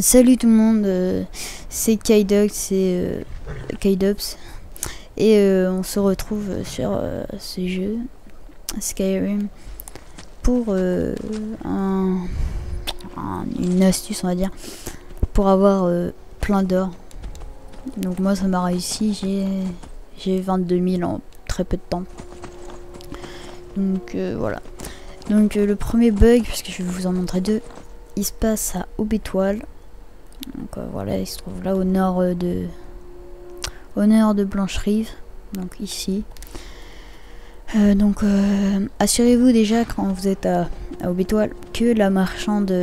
Salut tout le monde, c'est Kaidox et Kaidops et on se retrouve sur ce jeu Skyrim pour une astuce, on va dire, pour avoir plein d'or. Donc moi ça m'a réussi, j'ai 22 000 en très peu de temps. Donc voilà. Donc le premier bug, parce que je vais vous en montrer deux, il se passe à Aubétoile. Donc voilà, il se trouve là au nord de Blancherive, donc ici. Assurez-vous déjà quand vous êtes à Aubétoile que la marchande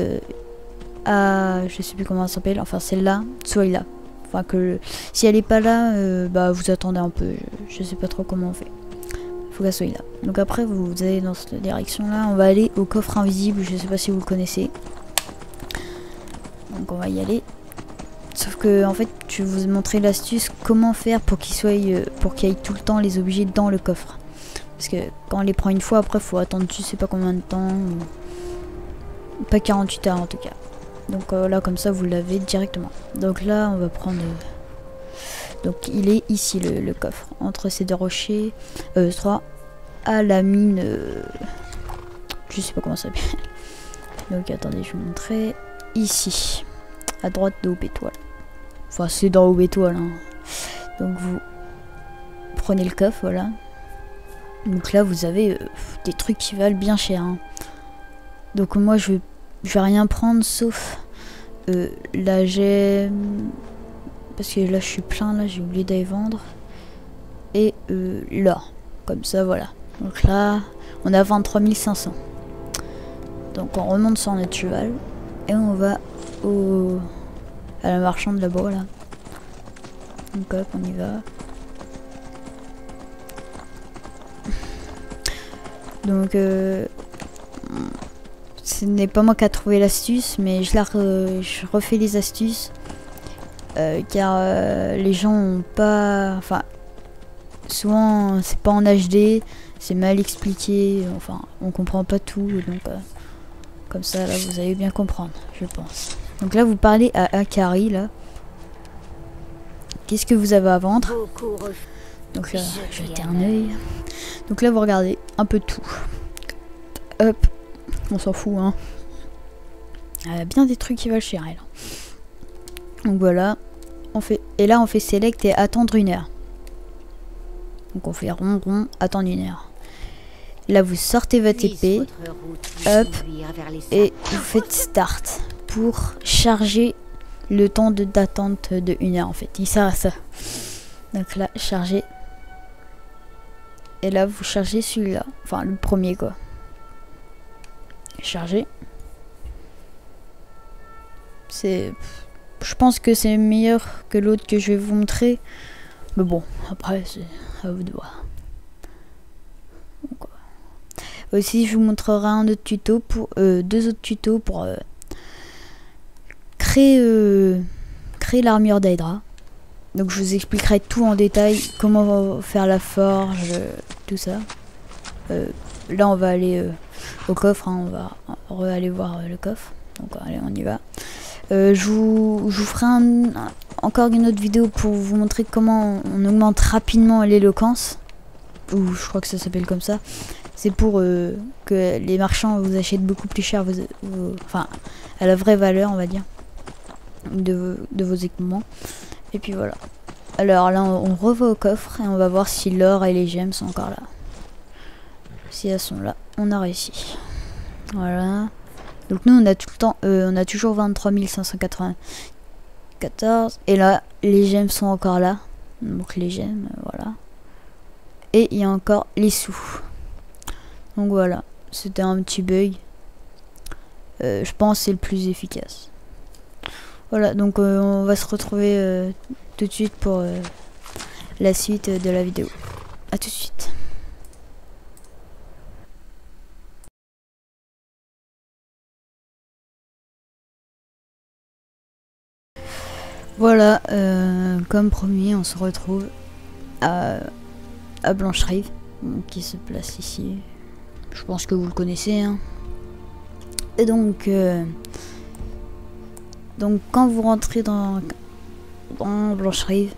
je sais plus comment elle s'appelle, enfin celle-là, soit là. Enfin que si elle est pas là, bah vous attendez un peu, je sais pas trop comment on fait. Faut qu'elle soit là. Donc après vous allez dans cette direction là, on va aller au coffre invisible, je sais pas si vous le connaissez. Donc on va y aller. Sauf que en fait je vais vous montrer l'astuce comment faire pour qu'il y ait tout le temps les objets dans le coffre. Parce que quand on les prend une fois, après faut attendre je sais pas combien de temps. Pas 48 heures en tout cas. Donc là comme ça vous l'avez directement. Donc là on va prendre... Donc il est ici le coffre. Entre ces deux rochers. 3 à la mine... je sais pas comment ça s'appelle. Donc attendez, je vais vous montrer. Ici. À droite de Aubétoile. Enfin c'est dans Aubétoile hein. Donc vous prenez le coffre, voilà. Donc là vous avez des trucs qui valent bien cher hein. Donc moi je vais rien prendre sauf la gemme. Parce que là je suis plein, là j'ai oublié d'aller vendre. Et l'or. Comme ça voilà. Donc là on a 23 500. Donc on remonte sur notre cheval. Et on va à la marchande là-bas là. Donc hop, on y va. Donc ce n'est pas moi qui a trouvé l'astuce, mais je refais les astuces car les gens ont pas, enfin souvent c'est pas en HD, c'est mal expliqué, enfin on comprend pas tout, donc comme ça là vous allez bien comprendre, je pense. Donc là vous parlez à Akari là. Qu'est-ce que vous avez à vendre? Donc là jetez un œil. Donc là vous regardez un peu tout. Hop, on s'en fout hein. Il y a bien des trucs qui valent cher là. Donc voilà, et là on fait select et attendre 1 heure. Donc on fait rond rond, attendre 1 heure. Là vous sortez votre épée, hop, et vous faites start pour charger le temps d'attente de 1 heure en fait. Il sert à ça. Donc là, charger. Et là vous chargez celui-là, enfin le premier quoi. Charger. Je pense que c'est meilleur que l'autre que je vais vous montrer. Mais bon, après c'est à vous de voir. Aussi je vous montrerai un autre tuto pour deux autres tutos pour créer l'armure d'Hydra. Donc je vous expliquerai tout en détail, comment faire la forge, tout ça. Là on va aller au coffre, hein, on va aller voir le coffre. Donc allez, on y va. Je vous ferai encore une autre vidéo pour vous montrer comment on augmente rapidement l'éloquence. Ou je crois que ça s'appelle comme ça. C'est pour que les marchands vous achètent beaucoup plus cher, enfin à la vraie valeur on va dire, de vos équipements. Et puis voilà. Alors là on revoit au coffre et on va voir si l'or et les gemmes sont encore là. Si elles sont là, on a réussi. Voilà. Donc nous on a tout le temps, on a toujours 23 594. Et là les gemmes sont encore là. Donc les gemmes, voilà. Et il y a encore les sous. Donc voilà, c'était un petit bug. Je pense que c'est le plus efficace. Voilà, donc on va se retrouver tout de suite pour la suite de la vidéo. A tout de suite. Voilà, comme promis, on se retrouve à Blancherive, qui se place ici. Je pense que vous le connaissez, hein. Et donc Donc quand vous rentrez dans Blanche Rive,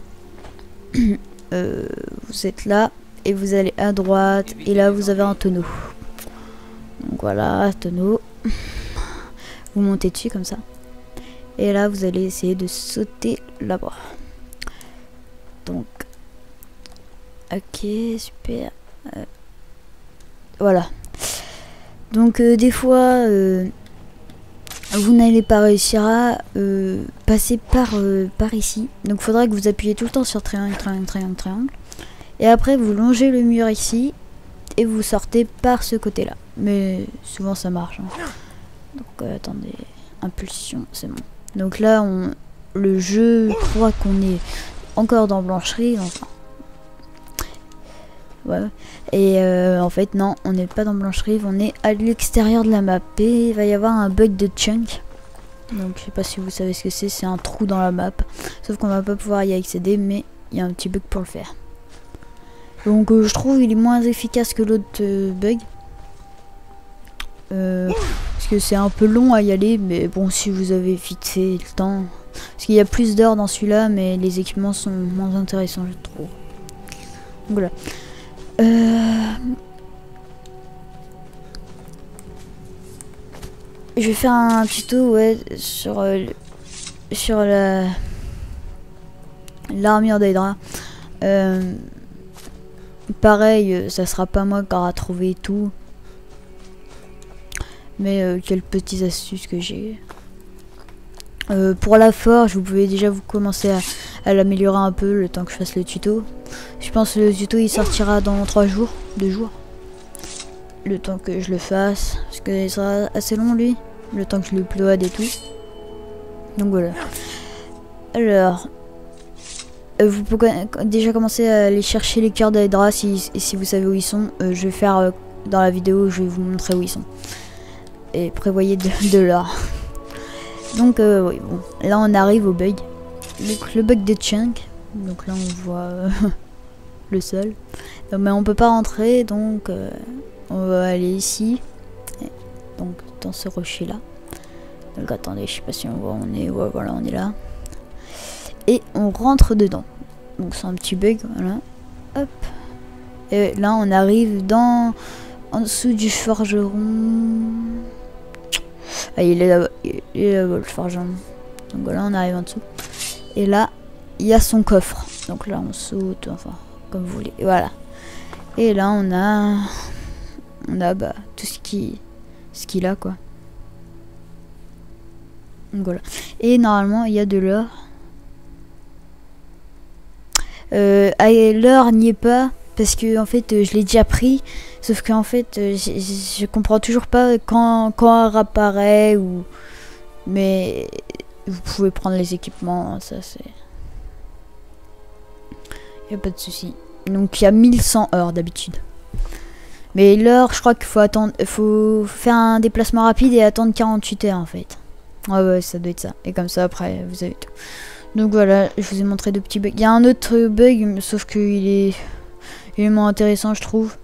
vous êtes là et vous allez à droite et là vous avez un tonneau. Donc voilà, tonneau. Vous montez dessus comme ça. Et là vous allez essayer de sauter là-bas. Donc ok, super. Voilà. Donc des fois vous n'allez pas réussir à passer par ici. Donc il faudra que vous appuyez tout le temps sur triangle, triangle, triangle, triangle. Et après vous longez le mur ici et vous sortez par ce côté là. Mais souvent ça marche. Hein. Donc attendez, impulsion, c'est bon. Donc là le jeu croit qu'on est encore dans Blanche Rive, enfin. Ouais. Et en fait non, on n'est pas dans Blanche Rive, on est à l'extérieur de la map et il va y avoir un bug de chunk. Donc je sais pas si vous savez ce que c'est un trou dans la map. Sauf qu'on va pas pouvoir y accéder, mais il y a un petit bug pour le faire. Donc je trouve il est moins efficace que l'autre bug. Parce que c'est un peu long à y aller, mais bon si vous avez vite fait le temps. Parce qu'il y a plus d'heures dans celui-là, mais les équipements sont moins intéressants je trouve. Donc voilà. Je vais faire un tuto ouais sur l'armure d'Hydra. Pareil, ça sera pas moi qui aura trouvé tout, mais quelques petites astuces que j'ai. Pour la forge, vous pouvez déjà vous commencer à l'améliorer un peu le temps que je fasse le tuto. Je pense que le tuto il sortira dans 3 jours, 2 jours. Le temps que je le fasse, parce que il sera assez long lui, le temps que je le upload et tout. Donc voilà. Alors, vous pouvez déjà commencer à aller chercher les cœurs d'Hydra si vous savez où ils sont. Je vais faire dans la vidéo, je vais vous montrer où ils sont. Et prévoyez de l'or. Donc oui, bon, là on arrive au bug. Donc le bug de chunk. Donc là on voit le sol. Mais on peut pas rentrer, donc on va aller ici. Donc dans ce rocher là. Donc attendez, je sais pas si on voit, on est, ouais, voilà, on est là. Et on rentre dedans. Donc c'est un petit bug, voilà. Hop. Et là on arrive en dessous du forgeron. Ah, il est là-bas, le forgeron. Donc voilà, on arrive en dessous. Et là, il y a son coffre. Donc là, on saute, enfin, comme vous voulez. Et voilà. Et là, on a bah, tout ce qu'il a, quoi. Donc voilà. Et normalement, il y a de l'or. L'or n'y est pas. Parce que en fait je l'ai déjà pris, sauf qu'en fait je comprends toujours pas quand elle apparaît ou, mais vous pouvez prendre les équipements, ça c'est, y a pas de souci. Donc il y a 1100 heures d'habitude, mais l'heure je crois qu'il faut attendre, faut faire un déplacement rapide et attendre 48 heures en fait. Ouais ça doit être ça, et comme ça après vous avez tout. Donc voilà, je vous ai montré 2 petits bugs. Il y a un autre bug, sauf qu'il est moins intéressant je trouve,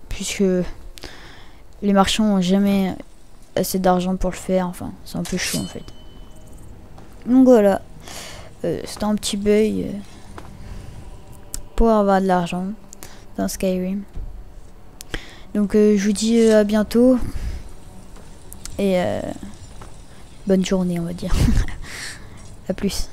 puisque les marchands ont jamais assez d'argent pour le faire, enfin c'est un peu chaud en fait. Donc voilà, c'est un petit bug pour avoir de l'argent dans Skyrim. Donc je vous dis à bientôt et bonne journée on va dire. À plus.